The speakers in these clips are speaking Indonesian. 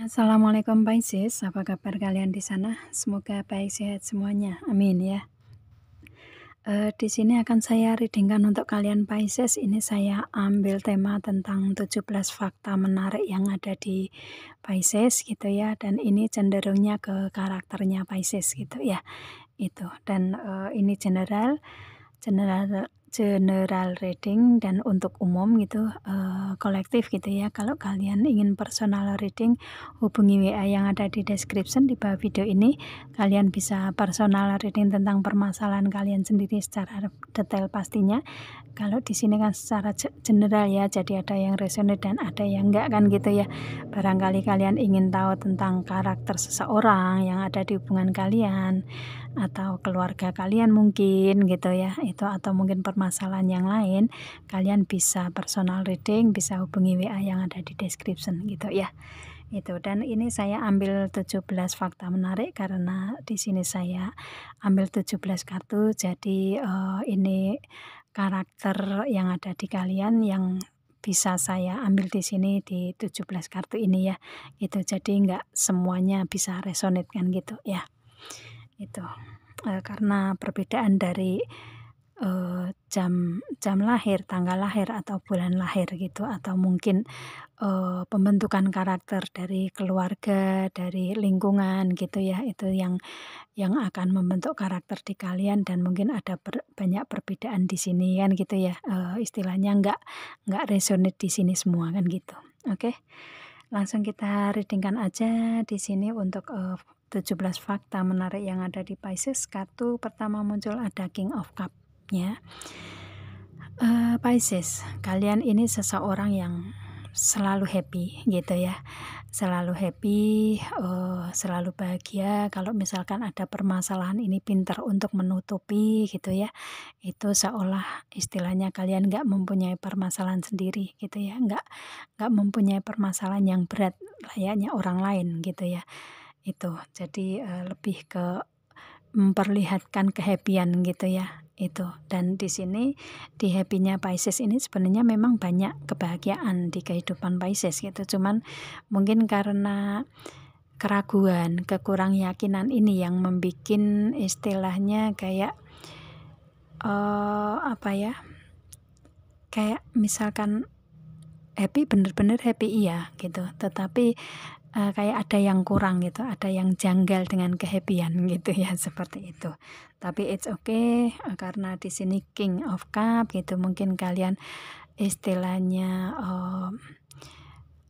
Assalamualaikum Pisces, apa kabar kalian di sana? Semoga baik sehat semuanya, amin ya. Di sini akan saya reading-kan untuk kalian Pisces. Ini saya ambil tema tentang 17 fakta menarik yang ada di Pisces gitu ya, dan ini cenderungnya ke karakternya Pisces gitu ya, itu. Dan, ini general general reading dan untuk umum gitu, kolektif gitu ya. Kalau kalian ingin personal reading, hubungi WA yang ada di description di bawah video ini. Kalian bisa personal reading tentang permasalahan kalian sendiri secara detail pastinya. Kalau di sini kan secara general ya, jadi ada yang resonate dan ada yang enggak kan gitu ya. Barangkali kalian ingin tahu tentang karakter seseorang yang ada di hubungan kalian, atau keluarga kalian mungkin gitu ya, itu atau mungkin permasalahan yang lain, kalian bisa personal reading, bisa hubungi WA yang ada di description gitu ya. Itu, dan ini saya ambil 17 fakta menarik karena di sini saya ambil 17 kartu, jadi, ini karakter yang ada di kalian yang bisa saya ambil di sini di 17 kartu ini ya, itu. Jadi nggak semuanya bisa resonate kan gitu ya, itu. Karena perbedaan dari, jam lahir, tanggal lahir, atau bulan lahir gitu, atau mungkin, pembentukan karakter dari keluarga, dari lingkungan gitu ya, itu yang akan membentuk karakter di kalian, dan mungkin ada banyak perbedaan di sini kan gitu ya, istilahnya nggak resonate di sini semua kan gitu. Oke, langsung kita reading-kan aja di sini untuk, 17 fakta menarik yang ada di Pisces. Kartu pertama muncul ada King of Cup ya. Pisces, kalian ini seseorang yang selalu happy gitu ya, selalu happy, selalu bahagia. Kalau misalkan ada permasalahan ini pintar untuk menutupi gitu ya, itu seolah istilahnya kalian nggak mempunyai permasalahan sendiri gitu ya, nggak mempunyai permasalahan yang berat layaknya orang lain gitu ya, itu. Jadi, lebih ke memperlihatkan ke-happy-an gitu ya, itu. Dan di sini, di happy-nya Pisces ini sebenarnya memang banyak kebahagiaan di kehidupan Pisces gitu, cuman mungkin karena keraguan, kekurang yakinan ini yang membikin istilahnya kayak, apa ya, kayak misalkan happy, bener-bener happy iya gitu, tetapi, kayak ada yang kurang gitu, ada yang janggal dengan ke-happy-an gitu ya, seperti itu. Tapi it's okay, karena di sini King of Cup gitu, mungkin kalian istilahnya,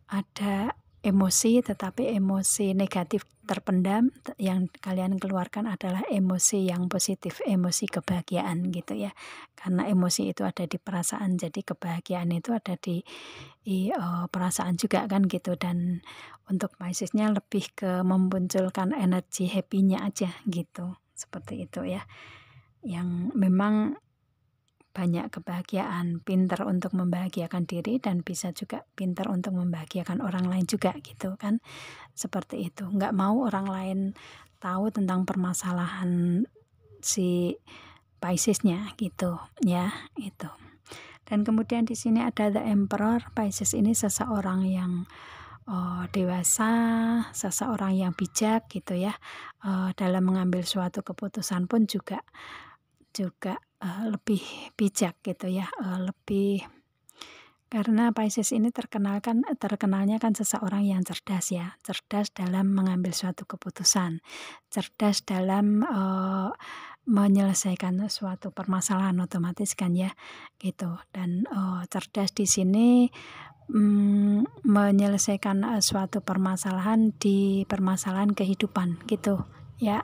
ada emosi, tetapi emosi negatif terpendam, yang kalian keluarkan adalah emosi yang positif, emosi kebahagiaan gitu ya. Karena emosi itu ada di perasaan, jadi kebahagiaan itu ada di perasaan juga kan gitu. Dan untuk Pisces-nya lebih ke memunculkan energi happy-nya aja gitu, seperti itu ya. Yang memang banyak kebahagiaan, pintar untuk membahagiakan diri, dan bisa juga pintar untuk membahagiakan orang lain juga gitu kan, seperti itu. Nggak mau orang lain tahu tentang permasalahan si Pisces-nya gitu ya, itu. Dan kemudian di sini ada The Emperor. Pisces ini seseorang yang, dewasa, seseorang yang bijak gitu ya, dalam mengambil suatu keputusan pun juga lebih bijak gitu ya, lebih, karena Pisces ini terkenalnya kan seseorang yang cerdas ya, cerdas dalam mengambil suatu keputusan, cerdas dalam, menyelesaikan suatu permasalahan otomatis kan ya, gitu. Dan, cerdas di sini, menyelesaikan, suatu permasalahan di permasalahan kehidupan gitu ya.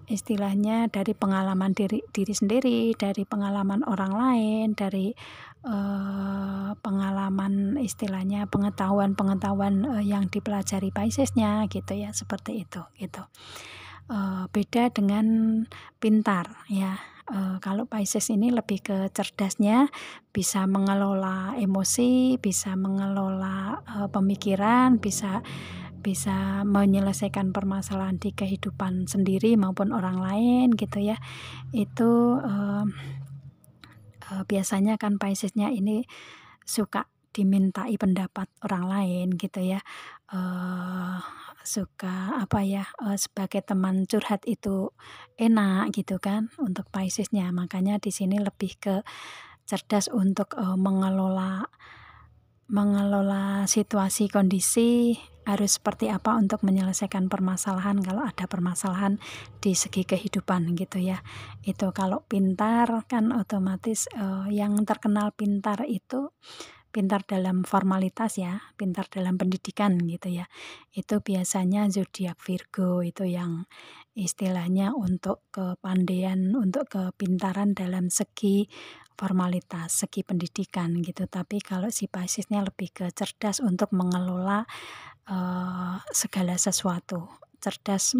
Istilahnya dari pengalaman diri sendiri, dari pengalaman orang lain, dari, pengalaman istilahnya pengetahuan-pengetahuan, yang dipelajari Pisces-nya gitu ya, seperti itu gitu. Beda dengan pintar ya, kalau Pisces ini lebih ke cerdasnya, bisa mengelola emosi, bisa mengelola, pemikiran, bisa menyelesaikan permasalahan di kehidupan sendiri maupun orang lain gitu ya. Itu, biasanya kan Pisces-nya ini suka dimintai pendapat orang lain gitu ya, sebagai teman curhat itu enak gitu kan untuk Piscesnya. Makanya di sini lebih ke cerdas untuk mengelola situasi kondisi harus seperti apa untuk menyelesaikan permasalahan kalau ada permasalahan di segi kehidupan gitu ya. Itu kalau pintar kan otomatis yang terkenal pintar itu pintar dalam formalitas ya, pintar dalam pendidikan gitu ya. Itu biasanya zodiak Virgo itu yang istilahnya untuk kepandaian, untuk kepintaran dalam segi formalitas, segi pendidikan gitu. Tapi kalau si Piscesnya lebih ke cerdas untuk mengelola segala sesuatu, cerdas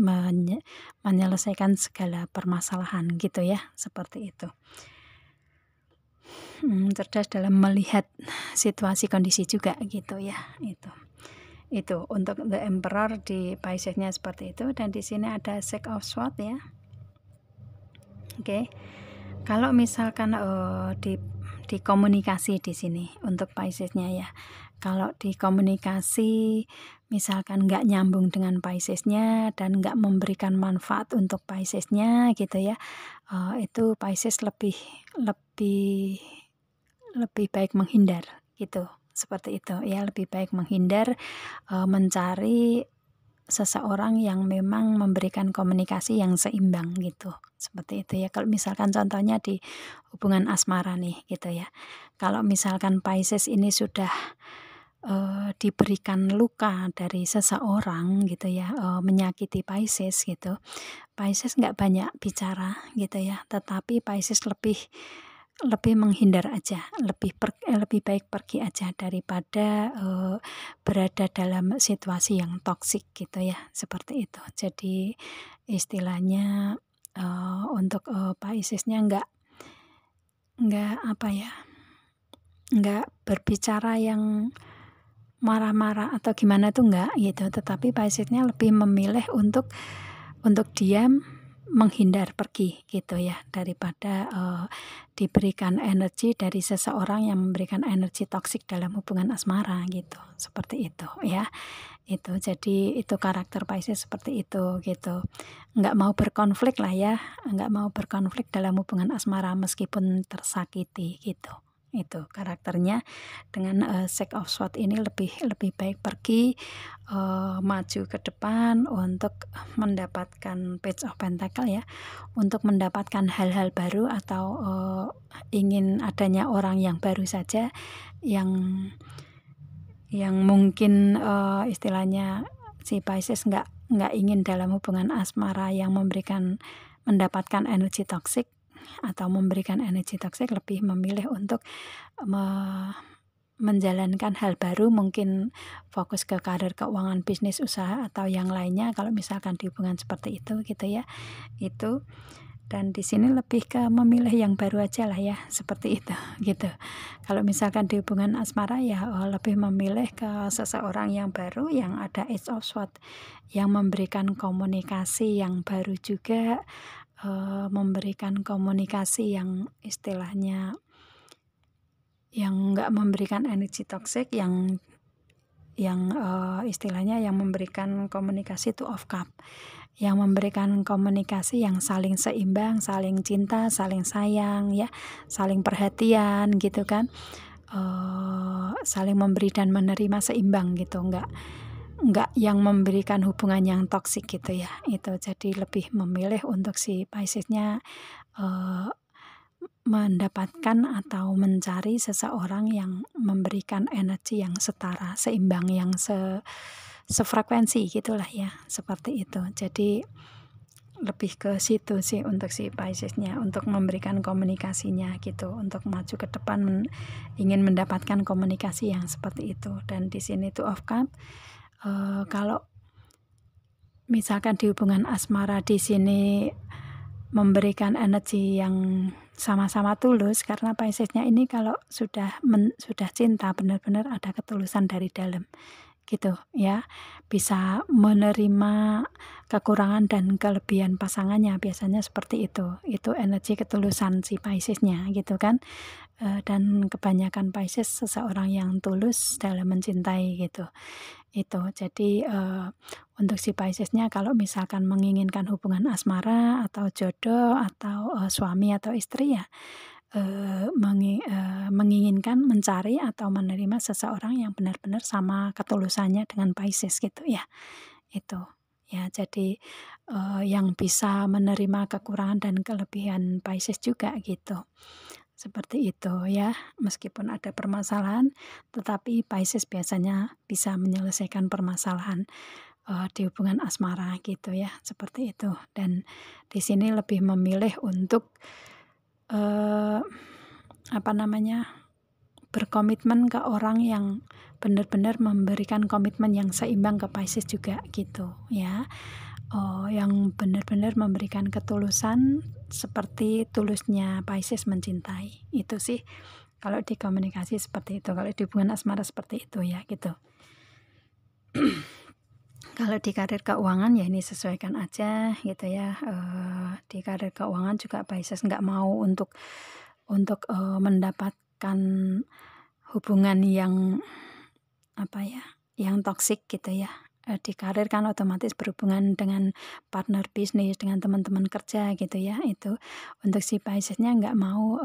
menyelesaikan segala permasalahan gitu ya, seperti itu. Cerdas dalam melihat situasi kondisi juga gitu ya, itu untuk The Emperor di Piscesnya seperti itu. Dan di sini ada Six of Swords ya. Oke. Kalau misalkan di komunikasi di sini untuk Piscesnya ya. Kalau di komunikasi misalkan nggak nyambung dengan Piscesnya dan nggak memberikan manfaat untuk Piscesnya gitu ya, itu Pisces lebih baik menghindar gitu, seperti itu ya. Lebih baik menghindar, mencari seseorang yang memang memberikan komunikasi yang seimbang gitu, seperti itu ya. Kalau misalkan contohnya di hubungan asmara nih gitu ya, kalau misalkan Pisces ini sudah diberikan luka dari seseorang gitu ya, menyakiti Pisces gitu, Pisces nggak banyak bicara gitu ya, tetapi Pisces lebih menghindar aja, lebih baik pergi aja daripada berada dalam situasi yang toksik gitu ya, seperti itu. Jadi istilahnya untuk Piscesnya nggak berbicara yang marah-marah atau gimana tuh enggak gitu, tetapi Piscesnya lebih memilih untuk diam, menghindar, pergi gitu ya, daripada diberikan energi dari seseorang yang memberikan energi toksik dalam hubungan asmara gitu, seperti itu ya. Itu jadi itu karakter Pisces seperti itu gitu, nggak mau berkonflik lah ya, nggak mau berkonflik dalam hubungan asmara meskipun tersakiti gitu. Itu karakternya. Dengan Six of Swords ini lebih baik pergi, maju ke depan untuk mendapatkan Page of Pentacle ya, untuk mendapatkan hal-hal baru atau ingin adanya orang yang baru saja yang mungkin istilahnya si Pisces nggak ingin dalam hubungan asmara yang mendapatkan energi toksik atau memberikan energi toksik, lebih memilih untuk menjalankan hal baru, mungkin fokus ke karir, keuangan, bisnis, usaha atau yang lainnya kalau misalkan di hubungan seperti itu gitu ya. Itu. Dan di sini lebih ke memilih yang baru aja lah ya, seperti itu gitu. Kalau misalkan di hubungan asmara ya lebih memilih ke seseorang yang baru yang ada Ace of Swords, yang memberikan komunikasi yang baru juga, memberikan komunikasi yang istilahnya yang nggak memberikan energi toksik, yang istilahnya yang memberikan komunikasi Two of Cups, yang memberikan komunikasi yang saling seimbang, saling cinta, saling sayang ya, saling perhatian gitu kan, saling memberi dan menerima seimbang gitu, nggak yang memberikan hubungan yang toksik gitu ya. Itu jadi lebih memilih untuk si Piscesnya mendapatkan atau mencari seseorang yang memberikan energi yang setara, seimbang, yang sefrekuensi gitulah ya, seperti itu. Jadi lebih ke situ sih untuk si Piscesnya, untuk memberikan komunikasinya gitu, untuk maju ke depan ingin mendapatkan komunikasi yang seperti itu. Dan di sini Two of Cups, kalau misalkan di hubungan asmara di sini memberikan energi yang sama-sama tulus, karena Piscesnya ini kalau sudah cinta benar-benar ada ketulusan dari dalam gitu ya, bisa menerima kekurangan dan kelebihan pasangannya, biasanya seperti itu energi ketulusan si Piscesnya gitu kan. Dan kebanyakan Pisces seseorang yang tulus dalam mencintai gitu. Itu. Jadi, untuk si Pisces-nya kalau misalkan menginginkan hubungan asmara atau jodoh atau, suami atau istri ya, menginginkan mencari atau menerima seseorang yang benar-benar sama ketulusannya dengan Pisces gitu ya, itu. Ya jadi, yang bisa menerima kekurangan dan kelebihan Pisces juga gitu. Seperti itu ya, meskipun ada permasalahan, tetapi Pisces biasanya bisa menyelesaikan permasalahan, di hubungan asmara gitu ya, seperti itu. Dan di sini lebih memilih untuk, eee, apa namanya, berkomitmen ke orang yang benar-benar memberikan komitmen yang seimbang ke Pisces juga gitu ya. Yang benar-benar memberikan ketulusan seperti tulusnya Pisces mencintai. Itu sih kalau di komunikasi seperti itu, kalau di hubungan asmara seperti itu ya gitu. Kalau di karir keuangan ya ini sesuaikan aja gitu ya, di karir keuangan juga Pisces nggak mau untuk, mendapatkan hubungan yang apa ya, yang toksik gitu ya. Di karir kan otomatis berhubungan dengan partner bisnis, dengan teman-teman kerja gitu ya, itu untuk si Pisces-nya nggak mau,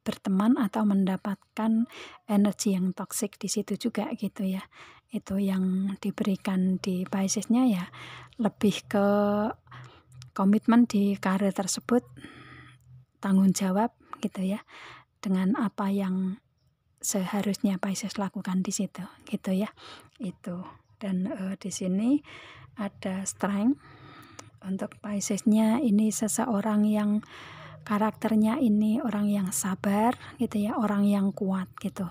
berteman atau mendapatkan energi yang toksik di situ juga gitu ya. Itu yang diberikan di Pisces-nya ya lebih ke komitmen di karir tersebut, tanggung jawab gitu ya, dengan apa yang seharusnya Pisces lakukan di situ, gitu ya, itu. Dan, di sini ada strength untuk Pisces-nya ini seseorang yang karakternya ini orang yang sabar gitu ya, orang yang kuat gitu,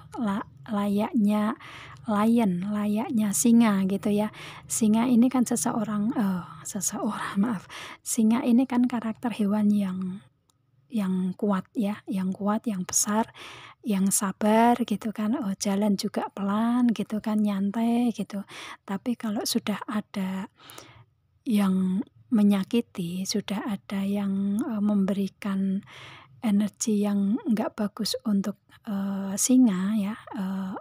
layaknya lion, layaknya singa gitu ya. Singa ini kan maaf, singa ini kan karakter hewan yang kuat ya, yang kuat, yang besar, yang sabar gitu kan, jalan juga pelan gitu kan, nyantai gitu. Tapi kalau sudah ada yang menyakiti, sudah ada yang, memberikan energi yang enggak bagus untuk, singa ya,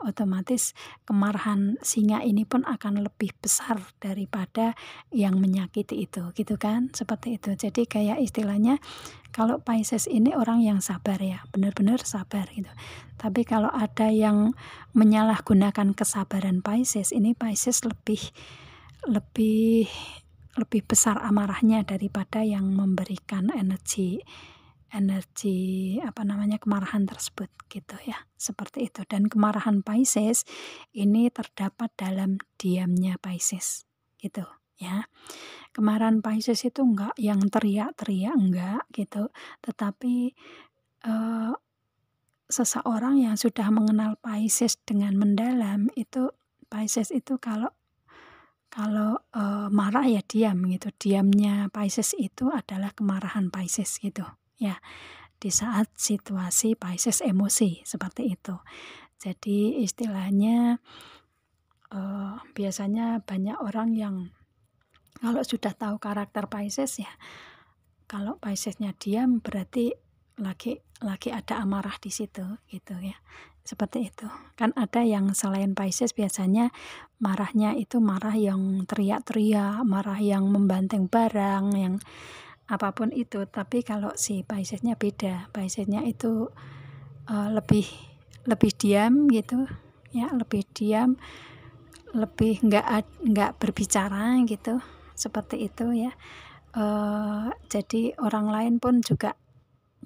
otomatis kemarahan singa ini pun akan lebih besar daripada yang menyakiti itu, gitu kan, seperti itu. Jadi kayak istilahnya kalau Pisces ini orang yang sabar ya, benar-benar sabar gitu. Tapi kalau ada yang menyalahgunakan kesabaran Pisces, ini Pisces lebih lebih besar amarahnya daripada yang memberikan energi kemarahan tersebut gitu ya, seperti itu. Dan kemarahan Pisces ini terdapat dalam diamnya Pisces gitu ya. Kemarahan Pisces itu enggak yang teriak-teriak, enggak gitu, tetapi, eee, seseorang yang sudah mengenal Pisces dengan mendalam itu Pisces itu kalau, marah ya diam gitu, diamnya Pisces itu adalah kemarahan Pisces gitu ya, di saat situasi Pisces emosi, seperti itu. Jadi istilahnya, biasanya banyak orang yang kalau sudah tahu karakter Pisces ya, kalau Pisces-nya diam berarti lagi ada amarah di situ gitu ya, seperti itu. Kan ada yang selain Pisces biasanya marahnya itu marah yang teriak-teriak, marah yang membanting barang, yang apapun itu. Tapi kalau si Pisces-nya beda, Pisces-nya itu, lebih lebih diam gitu ya, lebih diam, lebih nggak berbicara gitu, seperti itu ya. Jadi orang lain pun juga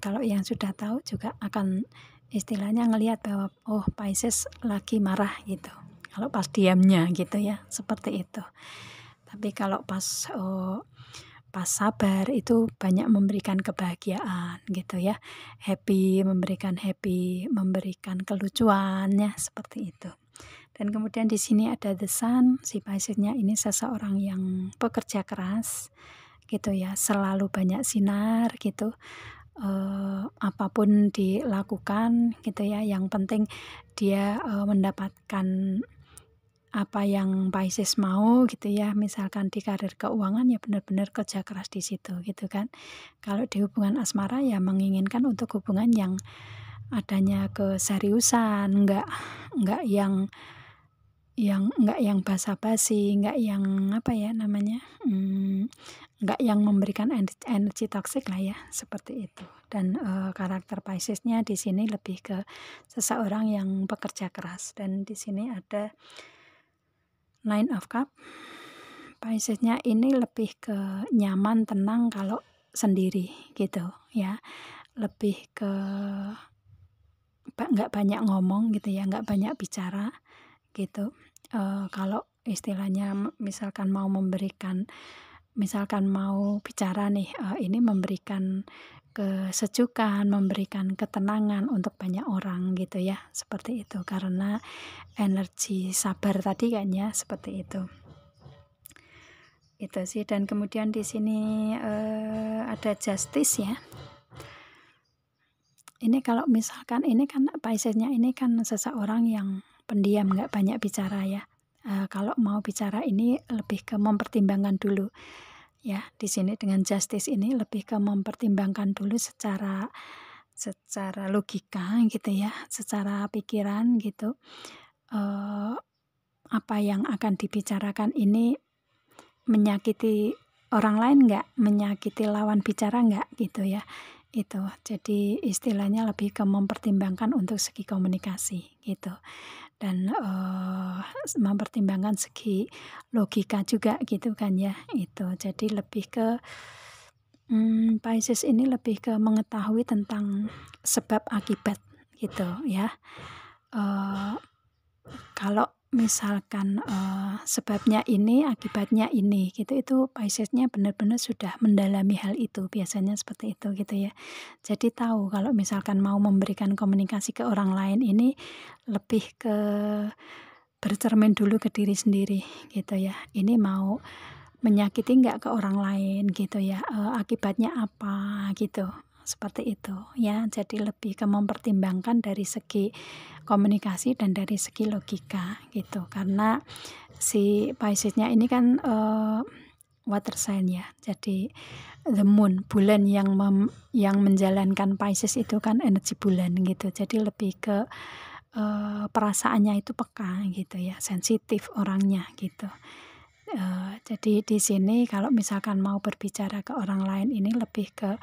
kalau yang sudah tahu juga akan istilahnya ngelihat bahwa, oh Pisces lagi marah gitu, kalau pas diamnya gitu ya, seperti itu. Tapi kalau pas sabar itu banyak memberikan kebahagiaan gitu ya, happy, memberikan kelucuan ya, seperti itu. Dan kemudian di sini ada the sun, si Pisces-nya ini seseorang yang pekerja keras gitu ya, selalu banyak sinar gitu, apapun dilakukan gitu ya, yang penting dia, mendapatkan apa yang Pisces mau gitu ya, misalkan di karir keuangan ya benar-benar kerja keras di situ gitu kan. Kalau di hubungan asmara ya menginginkan untuk hubungan yang adanya keseriusan, enggak yang nggak yang basa-basi, nggak yang nggak yang memberikan energi toksik lah ya, seperti itu. Dan karakter Pisces-nya di sini lebih ke seseorang yang pekerja keras. Dan di sini ada Nine of Cup. Pisces-nya ini lebih ke nyaman, tenang kalau sendiri gitu ya. Lebih ke nggak banyak ngomong gitu ya, nggak banyak bicara gitu. Kalau istilahnya misalkan mau bicara nih, ini memberikan kesejukan, memberikan ketenangan untuk banyak orang gitu ya, seperti itu. Karena energi sabar tadi kan ya, seperti itu. Itu sih. Dan kemudian di sini ada Justice ya. Ini kalau misalkan ini kan Pisces-nya ini kan seseorang yang pendiam, nggak banyak bicara ya. Kalau mau bicara ini lebih ke mempertimbangkan dulu ya. Di sini dengan Justice ini lebih ke mempertimbangkan dulu secara logika gitu ya, secara pikiran gitu. Apa yang akan dibicarakan ini menyakiti orang lain nggak, menyakiti lawan bicara nggak gitu ya. Itu jadi istilahnya lebih ke mempertimbangkan untuk segi komunikasi gitu. Dan mempertimbangkan segi logika juga gitu kan ya. Itu jadi lebih ke Pisces ini lebih ke mengetahui tentang sebab akibat gitu ya. Kalau misalkan sebabnya ini, akibatnya ini gitu, itu Pisces-nya benar-benar sudah mendalami hal itu, biasanya seperti itu gitu ya. Jadi tahu kalau misalkan mau memberikan komunikasi ke orang lain ini lebih ke bercermin dulu ke diri sendiri gitu ya. Ini mau menyakiti nggak ke orang lain gitu ya, akibatnya apa gitu, seperti itu ya. Jadi lebih ke mempertimbangkan dari segi komunikasi dan dari segi logika gitu. Karena si Pisces-nya ini kan water sign ya. Jadi the moon, bulan yang menjalankan Pisces itu kan energi bulan gitu. Jadi lebih ke perasaannya itu peka gitu ya, sensitif orangnya gitu. Jadi di sini kalau misalkan mau berbicara ke orang lain ini lebih ke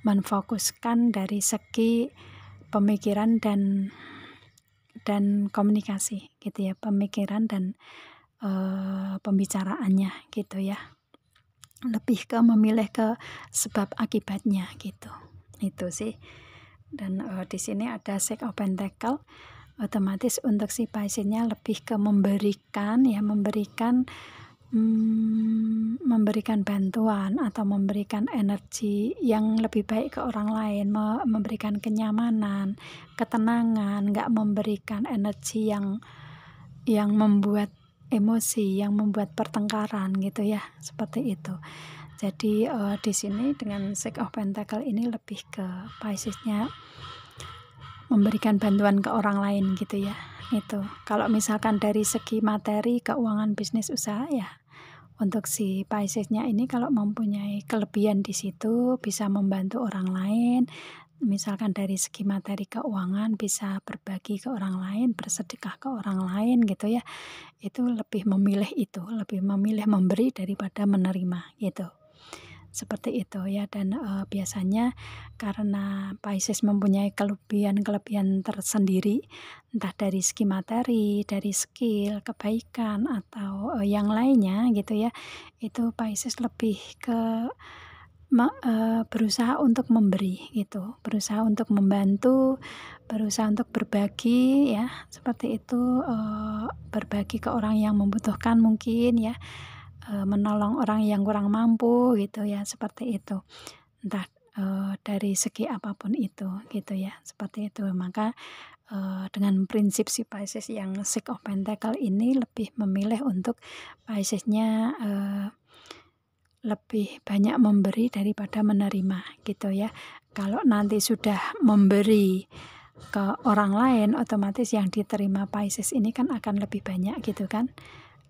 menfokuskan dari segi pemikiran dan komunikasi gitu ya, pemikiran dan pembicaraannya gitu ya. Lebih ke memilih ke sebab akibatnya gitu. Itu sih. Dan di sini ada Six of Pentacles. Otomatis untuk si Pisces-nya lebih ke memberikan bantuan atau memberikan energi yang lebih baik ke orang lain, memberikan kenyamanan, ketenangan, nggak memberikan energi yang membuat emosi, yang membuat pertengkaran gitu ya, seperti itu. Jadi di sini dengan Six of Pentacles ini lebih ke Pisces-nya memberikan bantuan ke orang lain gitu ya. Itu kalau misalkan dari segi materi, keuangan, bisnis, usaha ya, untuk si Pisces-nya ini kalau mempunyai kelebihan di situ bisa membantu orang lain. Misalkan dari segi materi keuangan bisa berbagi ke orang lain, bersedekah ke orang lain gitu ya. Itu lebih memilih memberi daripada menerima gitu. Seperti itu ya. Dan biasanya karena Pisces mempunyai kelebihan tersendiri, entah dari segi materi, dari skill, kebaikan atau yang lainnya gitu ya, itu Pisces lebih ke berusaha untuk memberi gitu, berusaha untuk membantu, berusaha untuk berbagi ya, seperti itu. Berbagi ke orang yang membutuhkan mungkin ya, menolong orang yang kurang mampu gitu ya, seperti itu. Entah dari segi apapun itu gitu ya, seperti itu. Maka dengan prinsip si Pisces yang Six of Pentacles ini lebih memilih untuk Pisces-nya lebih banyak memberi daripada menerima gitu ya. Kalau nanti sudah memberi ke orang lain, otomatis yang diterima Pisces ini kan akan lebih banyak gitu kan.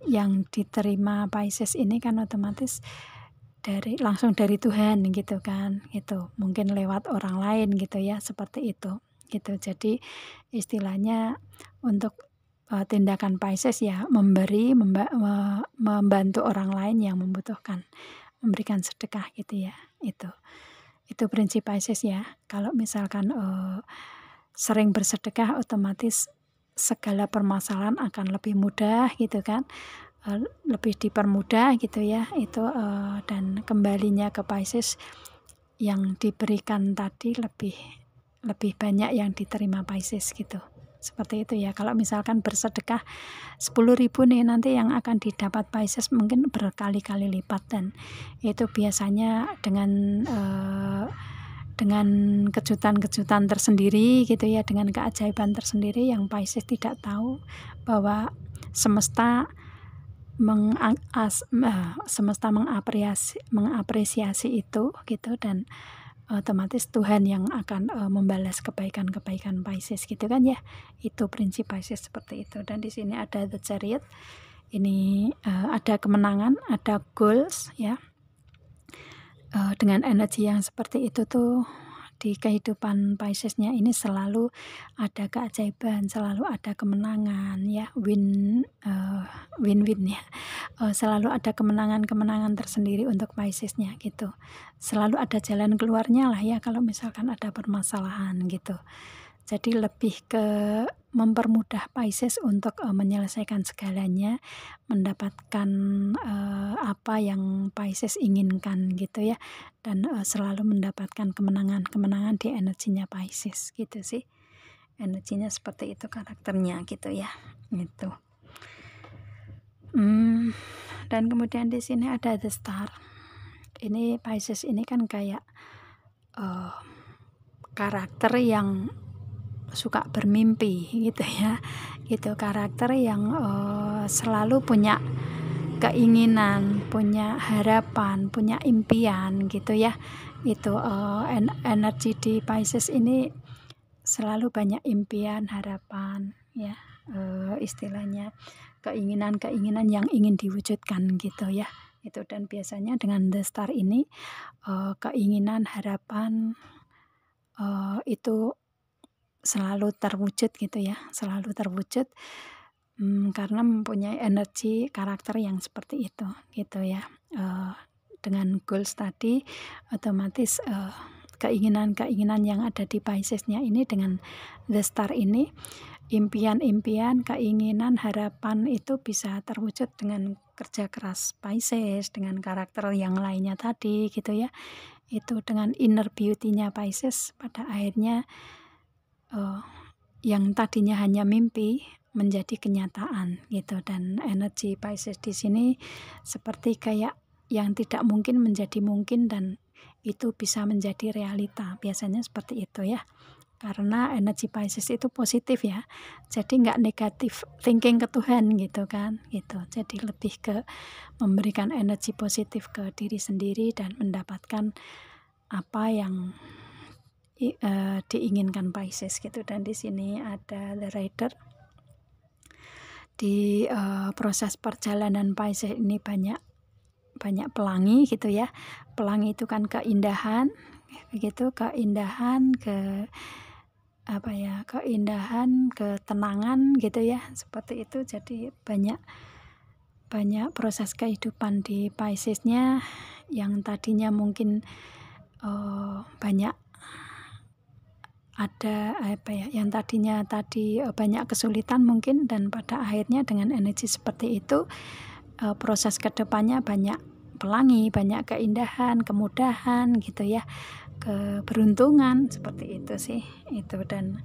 Yang diterima Pisces ini kan otomatis langsung dari Tuhan gitu kan, gitu. Mungkin lewat orang lain gitu ya, seperti itu gitu. Jadi istilahnya untuk tindakan Pisces ya memberi, membantu orang lain yang membutuhkan, memberikan sedekah gitu ya, itu prinsip Pisces ya. Kalau misalkan sering bersedekah, otomatis segala permasalahan akan lebih mudah gitu kan, lebih dipermudah gitu ya, itu dan kembalinya ke Pisces yang diberikan tadi lebih banyak yang diterima Pisces gitu. Seperti itu ya. Kalau misalkan bersedekah 10.000 nih, nanti yang akan didapat Pisces mungkin berkali-kali lipat, dan itu biasanya dengan kejutan-kejutan tersendiri gitu ya, dengan keajaiban tersendiri yang Pisces tidak tahu bahwa semesta mengapresiasi itu gitu, dan otomatis Tuhan yang akan membalas kebaikan-kebaikan Pisces gitu kan ya. Itu prinsip Pisces seperti itu. Dan di sini ada The Chariot. Ini ada kemenangan, ada goals ya. Dengan energi yang seperti itu tuh di kehidupan Piscesnya ini selalu ada keajaiban, selalu ada kemenangan ya, win-win ya. Selalu ada kemenangan-kemenangan tersendiri untuk Piscesnya gitu. Selalu ada jalan keluarnya lah ya kalau misalkan ada permasalahan gitu. Jadi lebih ke mempermudah Pisces untuk menyelesaikan segalanya, mendapatkan apa yang Pisces inginkan gitu ya, dan selalu mendapatkan kemenangan-kemenangan di energinya Pisces gitu sih. Energinya seperti itu karakternya gitu ya. Gitu. Dan kemudian di sini ada The Star. Ini Pisces ini kan kayak karakter yang suka bermimpi gitu ya, gitu. Karakter yang selalu punya keinginan, punya harapan, punya impian gitu ya. Itu energi di Pisces ini selalu banyak impian, harapan ya, istilahnya keinginan-keinginan yang ingin diwujudkan gitu ya. Itu, dan biasanya dengan The Star ini keinginan, harapan itu selalu terwujud gitu ya, selalu terwujud karena mempunyai energi karakter yang seperti itu gitu ya. Dengan goals tadi, otomatis keinginan-keinginan yang ada di Piscesnya ini dengan The Star ini, impian-impian, keinginan, harapan itu bisa terwujud dengan kerja keras Pisces, dengan karakter yang lainnya tadi gitu ya. Itu dengan inner beauty-nya Pisces, pada akhirnya yang tadinya hanya mimpi menjadi kenyataan gitu. Dan energi Pisces di sini seperti kayak yang tidak mungkin menjadi mungkin, dan itu bisa menjadi realita. Biasanya seperti itu ya, karena energi Pisces itu positif ya, jadi nggak negatif thinking ke Tuhan gitu kan gitu. Jadi lebih ke memberikan energi positif ke diri sendiri dan mendapatkan apa yang diinginkan Pisces gitu. Dan di sini ada The Rider. Di proses perjalanan Pisces ini banyak pelangi gitu ya. Pelangi itu kan keindahan begitu, keindahan, keindahan, ketenangan gitu ya, seperti itu. Jadi banyak proses kehidupan di Piscesnya yang tadinya mungkin banyak ada yang tadinya banyak kesulitan mungkin, dan pada akhirnya dengan energi seperti itu proses kedepannya banyak pelangi, banyak keindahan, kemudahan gitu ya, keberuntungan, seperti itu sih itu. Dan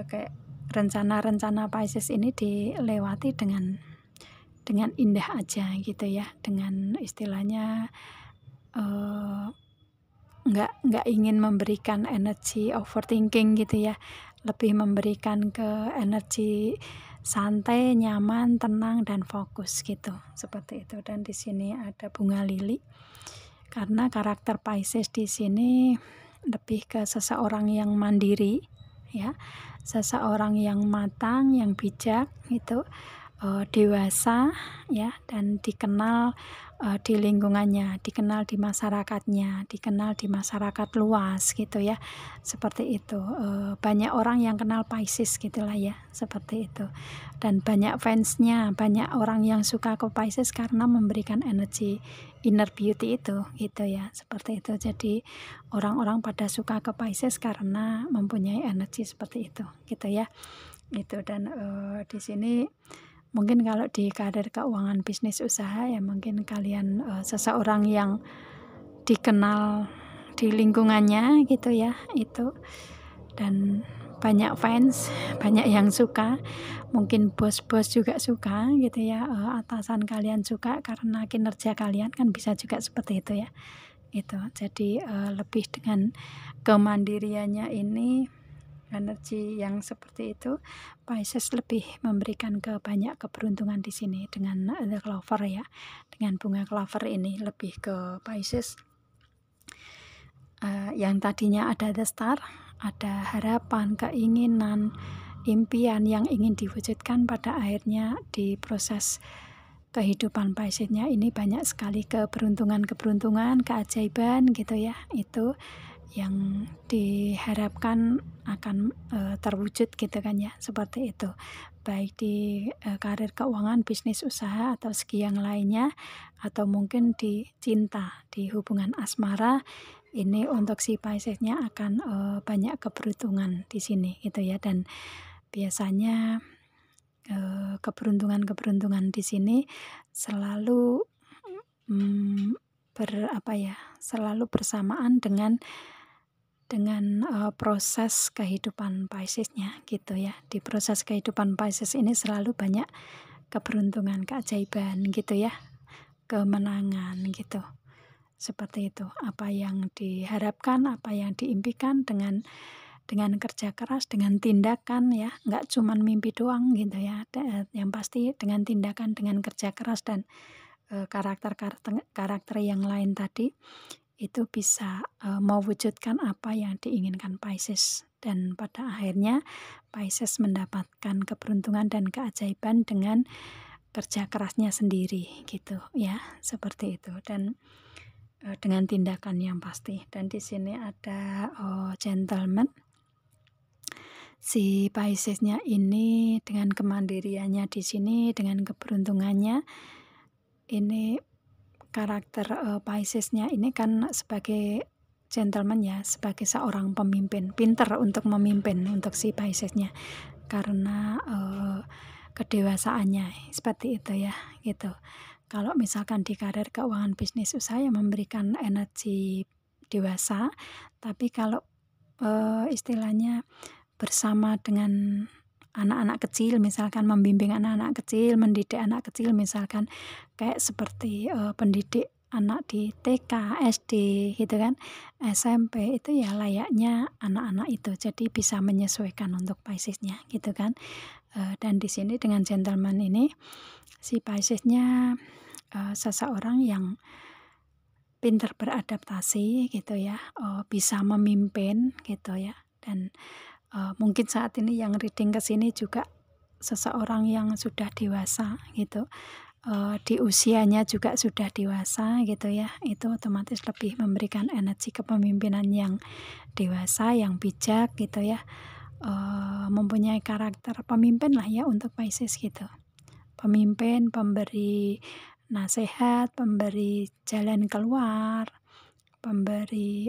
kayak rencana-rencana Pisces ini dilewati dengan indah aja gitu ya, dengan istilahnya nggak ingin memberikan energi overthinking gitu ya, lebih memberikan ke energi santai, nyaman, tenang, dan fokus gitu, seperti itu. Dan di sini ada bunga lili, karena karakter Pisces di sini lebih ke seseorang yang mandiri ya, seseorang yang matang, yang bijak gitu, dewasa ya, dan dikenal di lingkungannya, dikenal di masyarakatnya, dikenal di masyarakat luas gitu ya, seperti itu. Banyak orang yang kenal Pisces gitulah ya, seperti itu. Dan banyak fansnya, banyak orang yang suka ke Pisces karena memberikan energi inner beauty itu gitu ya, seperti itu. Jadi orang-orang pada suka ke Pisces karena mempunyai energi seperti itu gitu ya. Itu dan di sini mungkin kalau di karir keuangan bisnis usaha ya mungkin kalian seseorang yang dikenal di lingkungannya gitu ya, itu, dan banyak fans, banyak yang suka, mungkin bos-bos juga suka gitu ya, atasan kalian suka karena kinerja kalian, kan bisa juga seperti itu ya. Itu jadi lebih dengan kemandiriannya ini, energi yang seperti itu, Pisces lebih memberikan banyak keberuntungan di sini dengan the clover ya, dengan bunga clover ini lebih ke Pisces. Yang tadinya ada the star, ada harapan, keinginan, impian yang ingin diwujudkan, pada akhirnya di proses kehidupan Piscesnya ini banyak sekali keberuntungan, keajaiban gitu ya, itu yang diharapkan akan terwujud gitu kan ya, seperti itu. Baik di karir keuangan, bisnis usaha, atau segi yang lainnya, atau mungkin di cinta, di hubungan asmara, ini untuk si Piscesnya akan banyak keberuntungan di sini gitu ya. Dan biasanya keberuntungan di sini selalu selalu bersamaan dengan proses kehidupan Piscesnya gitu ya. Di proses kehidupan Pisces ini selalu banyak keberuntungan, keajaiban gitu ya, kemenangan gitu. Seperti itu, apa yang diharapkan, apa yang diimpikan dengan kerja keras, dengan tindakan ya, nggak cuman mimpi doang gitu ya. Yang pasti dengan tindakan, dengan kerja keras dan karakter yang lain tadi, itu bisa mewujudkan apa yang diinginkan Pisces. Dan pada akhirnya Pisces mendapatkan keberuntungan dan keajaiban dengan kerja kerasnya sendiri gitu ya, seperti itu. Dan dengan tindakan yang pasti. Dan di sini ada gentleman. Si Piscesnya ini dengan kemandiriannya di sini, dengan keberuntungannya ini, karakter Piscesnya ini kan sebagai gentleman ya, sebagai seorang pemimpin, pinter untuk memimpin untuk si Piscesnya karena kedewasaannya seperti itu ya gitu. Kalau misalkan di karir keuangan bisnis usaha yang memberikan energi dewasa, tapi kalau istilahnya bersama dengan anak-anak kecil, misalkan membimbing anak-anak kecil, mendidik anak kecil, misalkan kayak seperti pendidik anak di TK, SD gitu kan, SMP, itu ya layaknya anak-anak itu. Jadi bisa menyesuaikan untuk Piscesnya gitu kan. Dan di sini dengan gentleman ini, si Piscesnya seseorang yang pintar beradaptasi gitu ya, bisa memimpin gitu ya. Dan mungkin saat ini yang reading ke sini juga seseorang yang sudah dewasa gitu, di usianya juga sudah dewasa gitu ya, itu otomatis lebih memberikan energi kepemimpinan yang dewasa, yang bijak gitu ya, mempunyai karakter pemimpin lah ya untuk Pisces gitu. Pemimpin, pemberi nasihat, pemberi jalan keluar, pemberi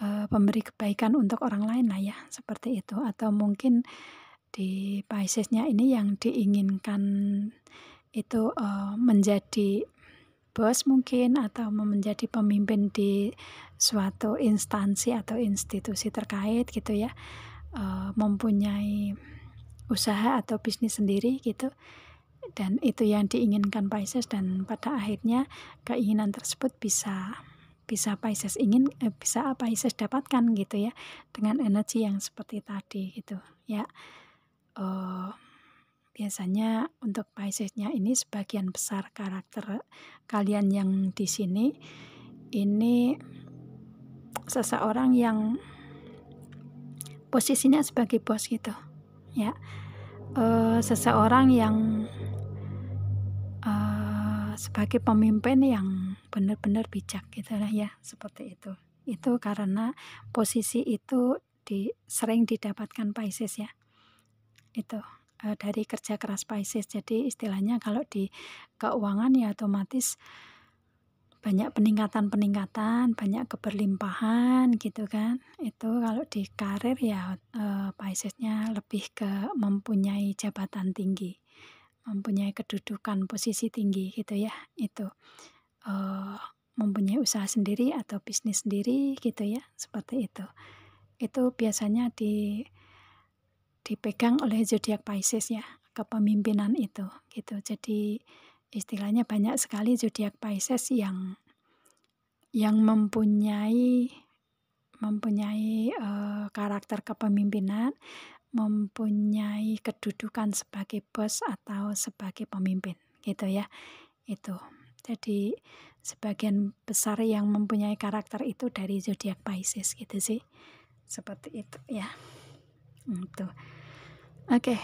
pemberi kebaikan untuk orang lain lah ya, seperti itu. Atau mungkin di Piscesnya ini yang diinginkan itu menjadi bos mungkin, atau menjadi pemimpin di suatu instansi atau institusi terkait gitu ya, mempunyai usaha atau bisnis sendiri gitu. Dan itu yang diinginkan Pisces, dan pada akhirnya keinginan tersebut bisa Pisces bisa Pisces dapatkan gitu ya, dengan energi yang seperti tadi gitu ya. Biasanya untuk Piscesnya ini sebagian besar karakter kalian yang di sini ini seseorang yang posisinya sebagai bos gitu ya. Seseorang yang sebagai pemimpin yang benar-benar bijak gitu lah ya, seperti itu. Itu karena posisi itu sering didapatkan Pisces ya. Itu dari kerja keras Pisces. Jadi istilahnya kalau di keuangan ya otomatis banyak peningkatan, banyak keberlimpahan gitu kan. Itu kalau di karir ya Pisces-nya lebih ke mempunyai jabatan tinggi, mempunyai kedudukan posisi tinggi gitu ya. Itu mempunyai usaha sendiri atau bisnis sendiri gitu ya, seperti itu. Itu biasanya dipegang oleh zodiak Pisces ya, kepemimpinan itu gitu. Jadi istilahnya banyak sekali zodiak Pisces yang mempunyai karakter kepemimpinan, mempunyai kedudukan sebagai bos atau sebagai pemimpin gitu ya. Itu. Jadi sebagian besar yang mempunyai karakter itu dari zodiak Pisces gitu sih. Seperti itu ya. Itu. Oke.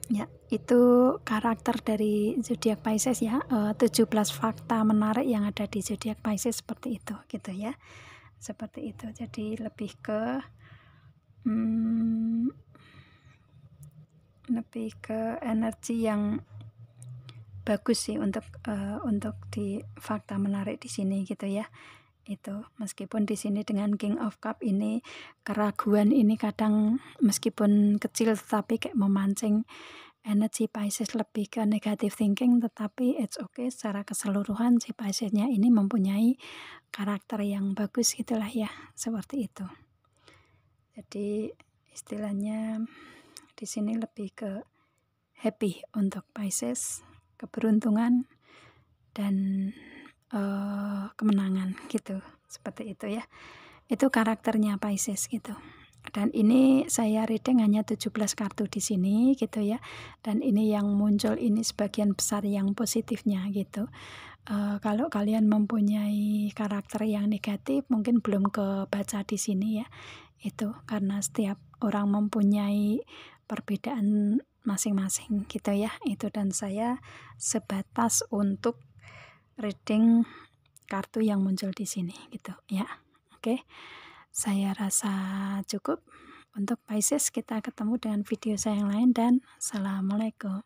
Ya, itu karakter dari zodiak Pisces ya. 17 fakta menarik yang ada di zodiak Pisces seperti itu gitu ya. Seperti itu. Jadi lebih ke energi yang bagus sih untuk di fakta menarik di sini gitu ya. Itu meskipun di sini dengan King of Cup ini keraguan ini kadang meskipun kecil tetapi kayak memancing energi Pisces lebih ke negative thinking, tetapi it's okay secara keseluruhan si Piscesnya ini mempunyai karakter yang bagus gitulah ya, seperti itu. Jadi istilahnya di sini lebih ke happy untuk Pisces, keberuntungan dan kemenangan gitu, seperti itu ya. Itu karakternya Pisces gitu. Dan ini saya reading hanya 17 kartu di sini gitu ya. Dan ini yang muncul ini sebagian besar yang positifnya gitu. Kalau kalian mempunyai karakter yang negatif mungkin belum kebaca di sini ya. Itu karena setiap orang mempunyai perbedaan masing-masing gitu ya. Itu dan saya sebatas untuk reading kartu yang muncul di sini gitu ya. Oke. Saya rasa cukup untuk Pisces. Kita ketemu dengan video saya yang lain dan assalamualaikum.